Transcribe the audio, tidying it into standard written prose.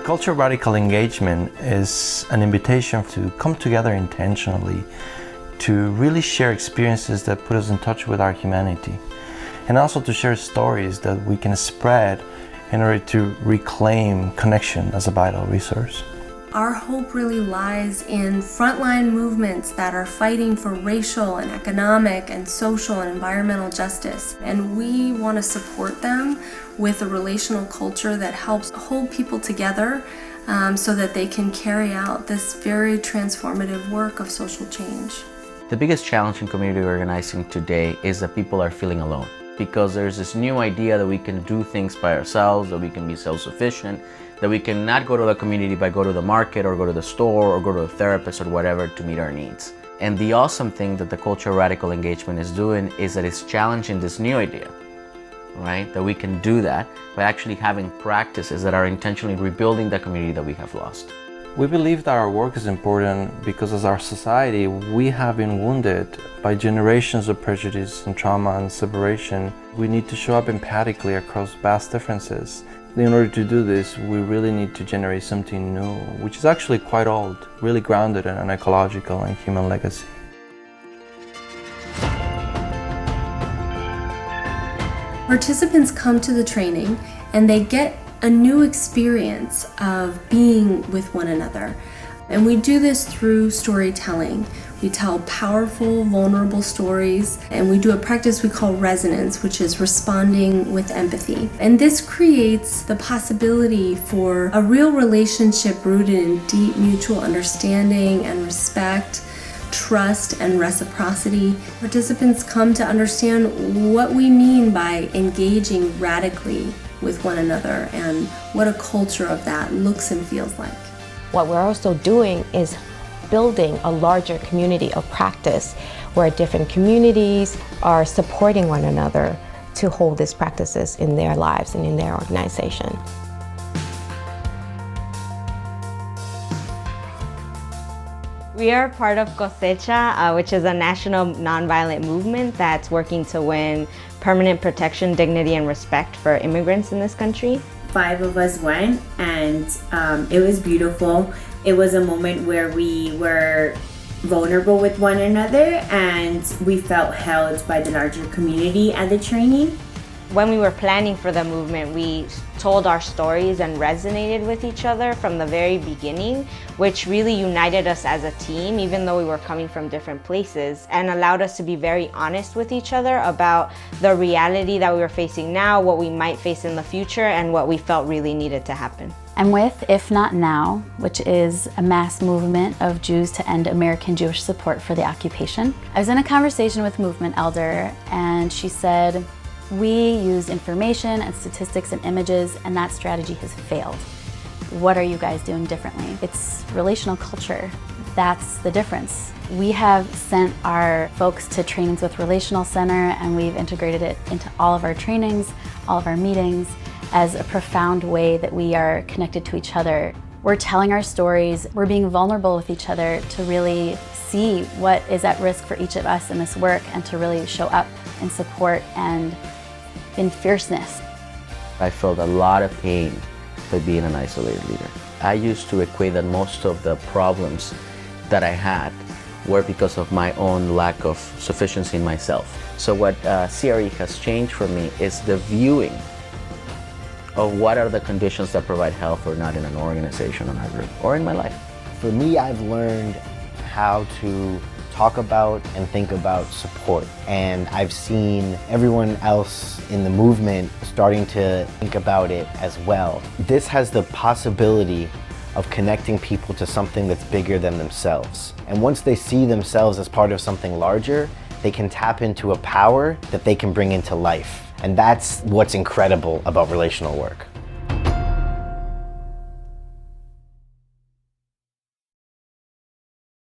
Cultural radical engagement is an invitation to come together intentionally, to really share experiences that put us in touch with our humanity, and also to share stories that we can spread in order to reclaim connection as a vital resource. Our hope really lies in frontline movements that are fighting for racial and economic and social and environmental justice. And we want to support them with a relational culture that helps hold people together so that they can carry out this very transformative work of social change. The biggest challenge in community organizing today is that people are feeling alone, because there's this new idea that we can do things by ourselves, that we can be self-sufficient, that we can not go to the community but go to the market or go to the store or go to a therapist or whatever to meet our needs. And the awesome thing that the cultural radical engagement is doing is that it's challenging this new idea, right? That we can do that by actually having practices that are intentionally rebuilding the community that we have lost. We believe that our work is important because as our society, we have been wounded by generations of prejudice and trauma and separation. We need to show up empathically across vast differences. In order to do this, we really need to generate something new, which is actually quite old, really grounded in an ecological and human legacy. Participants come to the training and they get a new experience of being with one another. And we do this through storytelling. We tell powerful, vulnerable stories, and we do a practice we call resonance, which is responding with empathy. And this creates the possibility for a real relationship rooted in deep mutual understanding and respect, trust, and reciprocity. Participants come to understand what we mean by engaging radically with one another and what a culture of that looks and feels like. What we're also doing is building a larger community of practice where different communities are supporting one another to hold these practices in their lives and in their organization. We are part of Cosecha, which is a national nonviolent movement that's working to win permanent protection, dignity, and respect for immigrants in this country. 5 of us went, and it was beautiful. It was a moment where we were vulnerable with one another and we felt held by the larger community at the training. When we were planning for the movement, we told our stories and resonated with each other from the very beginning, which really united us as a team, even though we were coming from different places, and allowed us to be very honest with each other about the reality that we were facing now, what we might face in the future, and what we felt really needed to happen. I'm with If Not Now, which is a mass movement of Jews to end American Jewish support for the occupation. I was in a conversation with movement elder, and she said, "We use information and statistics and images, and that strategy has failed. What are you guys doing differently?" It's relational culture. That's the difference. We have sent our folks to trainings with Relational Center, and we've integrated it into all of our trainings, all of our meetings, as a profound way that we are connected to each other. We're telling our stories, we're being vulnerable with each other to really see what is at risk for each of us in this work and to really show up in support and in fierceness. I felt a lot of pain by being an isolated leader. I used to equate that most of the problems that I had were because of my own lack of sufficiency in myself. So what CRE has changed for me is the viewing of what are the conditions that provide health or not in an organization, or in a group, or in my life. For me, I've learned how to talk about and think about support. And I've seen everyone else in the movement starting to think about it as well. This has the possibility of connecting people to something that's bigger than themselves. And once they see themselves as part of something larger, they can tap into a power that they can bring into life. And that's what's incredible about relational work.